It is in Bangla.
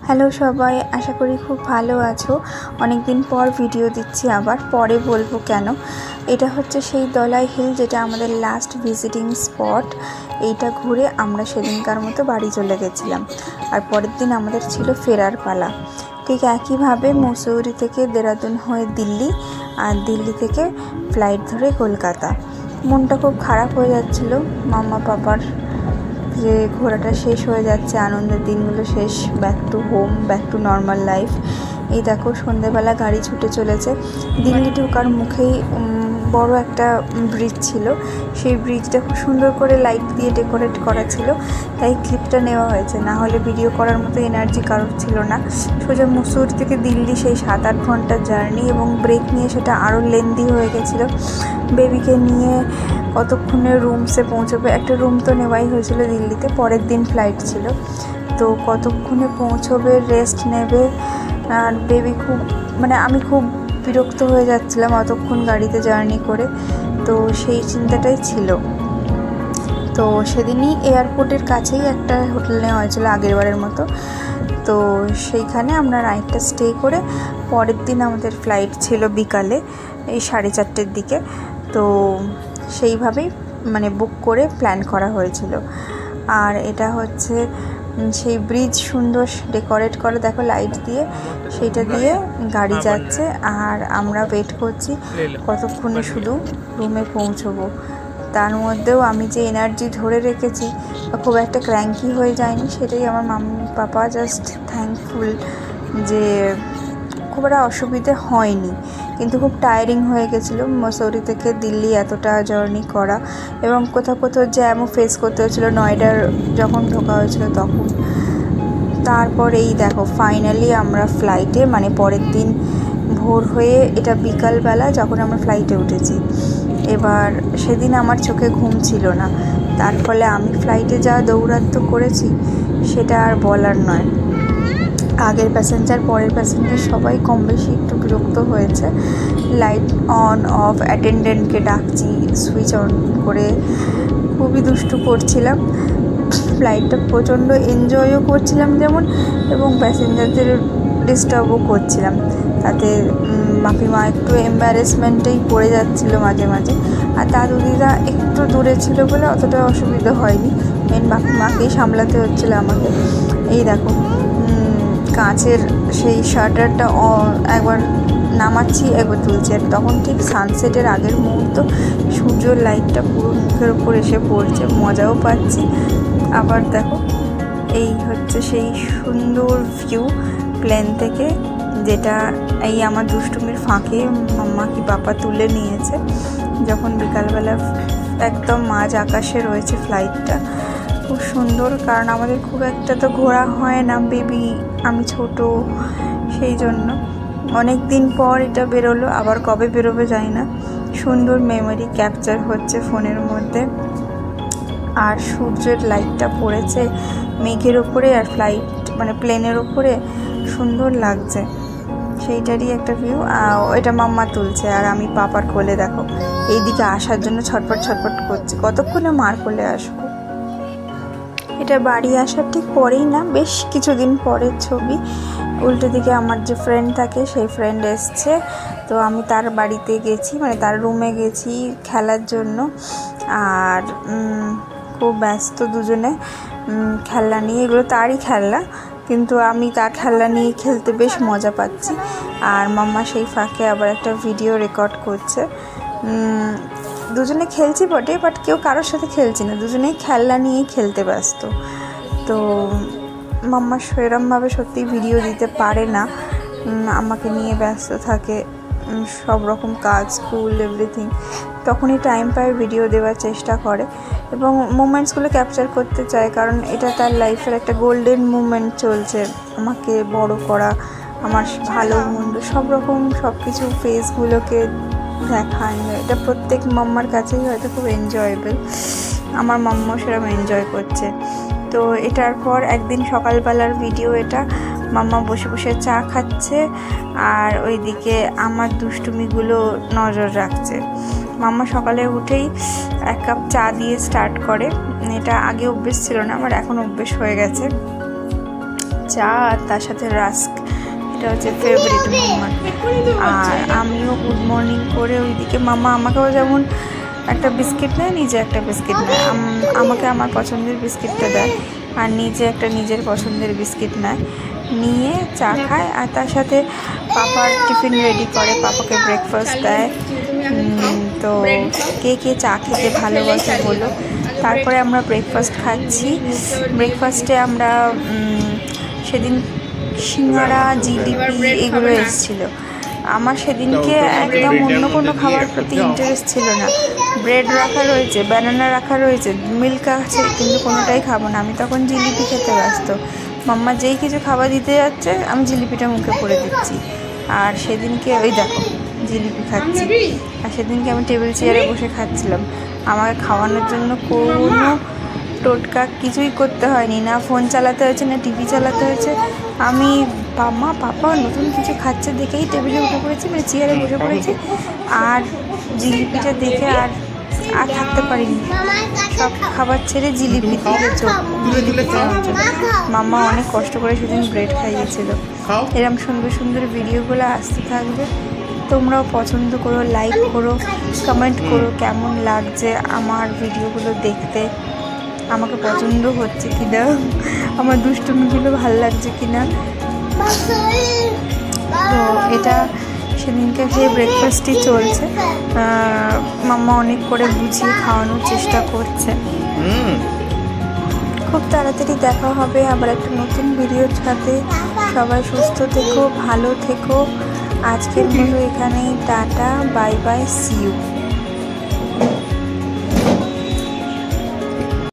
হ্যালো সবাই, আশা করি খুব ভালো আছো। অনেক দিন পর ভিডিও দিচ্ছি, আবার পরে বলবো কেন। এটা হচ্ছে সেই দলাই হিল, যেটা আমাদের লাস্ট ভিজিটিং স্পট। এইটা ঘুরে আমরা সেদিনকার মতো বাড়ি চলে গেছিলাম, আর পরের দিন আমাদের ছিল ফেরার পালা। ঠিক একইভাবে মুসৌরি থেকে দেরাদুন হয়ে দিল্লি, আর দিল্লি থেকে ফ্লাইট ধরে কলকাতা। মনটা খুব খারাপ হয়ে যাচ্ছিল মাম্মা পাপার, যে ঘোরাটা শেষ হয়ে যাচ্ছে, আনন্দের দিনগুলো শেষ, back to home, back to normal life. এই দেখো সন্ধেবেলা গাড়ি ছুটে চলেছে। দিল্লি ঢোকার মুখেই বড় একটা ব্রিজ ছিল, সেই ব্রিজটা খুব সুন্দর করে লাইট দিয়ে ডেকোরেট করা ছিল, তাই ক্লিপটা নেওয়া হয়েছে। না হলে ভিডিও করার মতো এনার্জি কারোর ছিল না। সোজা মুসৌরি থেকে দিল্লি সেই 7-8 ঘন্টার জার্নি, এবং ব্রেক নিয়ে সেটা আরও লেন্দি হয়ে গেছিলো। বেবিকে নিয়ে কতক্ষণে রুমসে পৌঁছবে, একটা রুম তো নেওয়াই হয়েছিল দিল্লিতে, পরের দিন ফ্লাইট ছিল, তো কতক্ষণে পৌঁছবে, রেস্ট নেবে। আর বেবি খুব আমি খুব বিরক্ত হয়ে যাচ্ছিলাম অতক্ষণ গাড়িতে জার্নি করে, তো সেই চিন্তাটাই ছিল। তো সেদিনই এয়ারপোর্টের কাছেই একটা হোটেল নেওয়া হয়েছিল আগেরবারের মতো, তো সেইখানে আমরা নাইটটা স্টে করে পরের দিন আমাদের ফ্লাইট ছিল বিকালে এই 4:30টার দিকে। তো সেইভাবেই বুক করে প্ল্যান করা হয়েছিল। আর এটা হচ্ছে সেই ব্রিজ, সুন্দর ডেকোরেট করে, দেখো লাইট দিয়ে, সেইটা দিয়ে গাড়ি যাচ্ছে, আর আমরা ওয়েট করছি কতক্ষণে শুধু রুমে পৌঁছবো। তার মধ্যেও আমি যে এনার্জি ধরে রেখেছি, খুব একটা ক্র্যাঙ্কি হয়ে যায়নি, সেটাই আমার মাম্মি পাপা জাস্ট থ্যাঙ্কফুল, যে খুব একটা অসুবিধে হয়নি। কিন্তু খুব টায়ারিং হয়ে গেছিলো মুসৌরি থেকে দিল্লি এতটা জার্নি করা, এবং কোথাও কোথাও জ্যামও ফেস করতে হয়েছিলো নয়ডার যখন ঢোকা হয়েছিল তখন। তারপরেই দেখো ফাইনালি আমরা ফ্লাইটে, পরের দিন ভোর হয়ে, এটা বিকালবেলা যখন আমরা ফ্লাইটে উঠেছি। এবার সেদিন আমার চোখে ঘুম ছিল না, তার ফলে আমি ফ্লাইটে যা দৌরাত্ম্য করেছি সেটা আর বলার নয়। আগের প্যাসেঞ্জার পরের প্যাসেঞ্জার সবাই কম বেশি একটু বিরক্ত হয়েছে। লাইট অন অফ, অ্যাটেন্ডেন্টকে ডাকছি, সুইচ অন করে খুবই দুষ্টু করছিলাম। ফ্লাইটটা প্রচণ্ড এনজয়ও করছিলাম যেমন, এবং প্যাসেঞ্জারদের ডিস্টার্বও করছিলাম। তাতে মাপিমা একটু এম্বারেসমেন্টেই পড়ে যাচ্ছিলো মাঝে মাঝে, আর দাদু দিদা একটু দূরে ছিল বলে অতটা অসুবিধা হয়নি, মেন মাকেই সামলাতে হচ্ছিলো আমাকে। এই দেখো কাঁচের সেই শাটারটা একবার নামাচ্ছি, একবার তুলছি, আর তখন ঠিক সানসেটের আগের মুহূর্ত, সূর্যের লাইটটা পুরো মুখের ওপর এসে পড়ছে, মজাও পাচ্ছি। আবার দেখো এই হচ্ছে সেই সুন্দর ভিউ প্লেন থেকে, যেটা এই আমার দুষ্টুমির ফাঁকে মাম্মা কি পাপা তুলে নিয়েছে, যখন বিকালবেলা একদম মাঝ আকাশে রয়েছে ফ্লাইটটা। খুব সুন্দর, কারণ আমাদের খুব একটা তো ঘোরা হয় না, বেবি, আমি ছোট, সেই জন্য অনেক দিন পর এটা বেরোলো, আবার কবে বেরোবে জানি না। সুন্দর মেমোরি ক্যাপচার হচ্ছে ফোনের মধ্যে, আর সূর্যের লাইটটা পড়েছে মেঘের ওপরে, আর ফ্লাইট প্লেনের ওপরে সুন্দর লাগছে, সেইটারই একটা ভিউ। এটা মাম্মা তুলছে, আর আমি পাপার কোলে দেখো এইদিকে আসার জন্য ছটপট ছটপট করছি, কতক্ষণে মার কোলে আসবো। এটা বাড়ি আসার ঠিক পরেই না, বেশ কিছুদিন পরের ছবি। উল্টো দিকে আমার যে ফ্রেন্ড থাকে, সেই ফ্রেন্ড এসছে, তো আমি তার বাড়িতে গেছি, তার রুমে গেছি খেলার জন্য। আর খুব ব্যস্ত দুজনে খেলনা নিয়ে, এগুলো তারই খেলনা, কিন্তু আমি তার খেলনা নিয়ে খেলতে বেশ মজা পাচ্ছি। আর মাম্মা সেই ফাঁকে আবার একটা ভিডিও রেকর্ড করছে। দুজনে খেলছি বটে, বাট কেউ কারোর সাথে খেলছি না, দুজনেই খেলনা নিয়েই খেলতে ব্যস্ত। তো মাম্মা সেরমভাবে সত্যি ভিডিও দিতে পারে না, আমাকে নিয়ে ব্যস্ত থাকে, সব রকম কাজ, স্কুল, এভরিথিং। তখনই টাইম পায় ভিডিও দেওয়ার চেষ্টা করে, এবং মুমেন্টসগুলো ক্যাপচার করতে চায়, কারণ এটা তার লাইফের একটা গোল্ডেন মুমেন্ট চলছে, আমাকে বড় করা, আমার ভালো মন্দ সব রকম সব কিছু ফেসগুলোকে দেখায়। এটা প্রত্যেক মাম্মার কাছেই হয়তো খুব এনজয়েবল, আমার মাম্মাও সেরকম এনজয় করছে। তো এটার পর একদিন সকালবেলার ভিডিও এটা, মাম্মা বসে বসে চা খাচ্ছে, আর ওইদিকে আমার দুষ্টুমিগুলো নজর রাখছে। মাম্মা সকালে উঠেই 1 কাপ চা দিয়ে স্টার্ট করে, এটা আগে অভ্যেস ছিল না আমার, এখন অভ্যেস হয়ে গেছে। চা আর তার সাথে রাস্ক, এটা হচ্ছে ফেভারিট মাম্মার। আর আমিও গুড মর্নিং করে ওইদিকে মাম্মা আমাকেও যেমন একটা বিস্কিট নেয়, নিজে একটা বিস্কিট নেয়, আমাকে আমার পছন্দের বিস্কিটটা দেয় আর নিজে একটা নিজের পছন্দের বিস্কিট নেয়, নিয়ে চা খায় আর তার সাথে পাপার টিফিন রেডি করে, পাপাকে ব্রেকফাস্ট দেয়। তো কে কে চা খেতে ভালোবাসে বলো। তারপরে আমরা ব্রেকফাস্ট খাচ্ছি। ব্রেকফাস্টে আমরা সেদিন সিঙ্গারা, জিলিপি এগুলো এসেছিলো। আমার সেদিনকে একদম অন্য কোনো খাবার প্রতি ইন্টারেস্ট ছিল না। ব্রেড রাখা রয়েছে, ব্যানানা রাখা রয়েছে, মিল্ক আছে, কিন্তু কোনোটাই খাবো না। আমি তখন জিলিপি খেতে ব্যস্ত। মাম্মা যেই কিছু খাবার দিতে যাচ্ছে আমি জিলিপিটা মুখে করে দিচ্ছি। আর সেদিনকে ওই দেখো জিলিপি খাচ্ছি। আর সেদিনকে আমি টেবিল চেয়ারে বসে খাচ্ছিলাম। আমাকে খাওয়ানোর জন্য কোনো টোটকা কিছুই করতে হয়নি, না ফোন চালাতে হয়েছে না টিভি চালাতে হয়েছে। আমি পাপা নতুন কিছু খাচ্ছে দেখেই টেবিলে উঠে পড়েছি, মানে চেয়ারে বসে পড়েছি। আর জিলিপিটা দেখে আর থাকতে পারিনি, সব খাবার ছেড়ে জিলিপি দিয়ে চোখ জিলিপি খাওয়ার জন্য। মাম্মা অনেক কষ্ট করে সেদিন ব্রেড খাইয়েছিল। এরকম সুন্দর সুন্দর ভিডিওগুলো আসতে থাকবে, তোমরাও পছন্দ করো, লাইক করো, কমেন্ট করো কেমন লাগছে আমার ভিডিওগুলো দেখতে, আমাকে পছন্দ হচ্ছে কিনা, আমার দুষ্টুমিগুলো ভালো লাগছে কিনা। তো এটা সেদিনকে সেই ব্রেকফাস্টই চলছে। মাম্মা অনেক করে বুঝিয়ে খাওয়ানোর চেষ্টা করছে। খুব তাড়াতাড়ি দেখা হবে আবার একটা নতুন ভিডিওর সাথে। সবাই সুস্থ থেকো, ভালো থেকো। আজকের মতো এখানেই tata, bye bye, see you.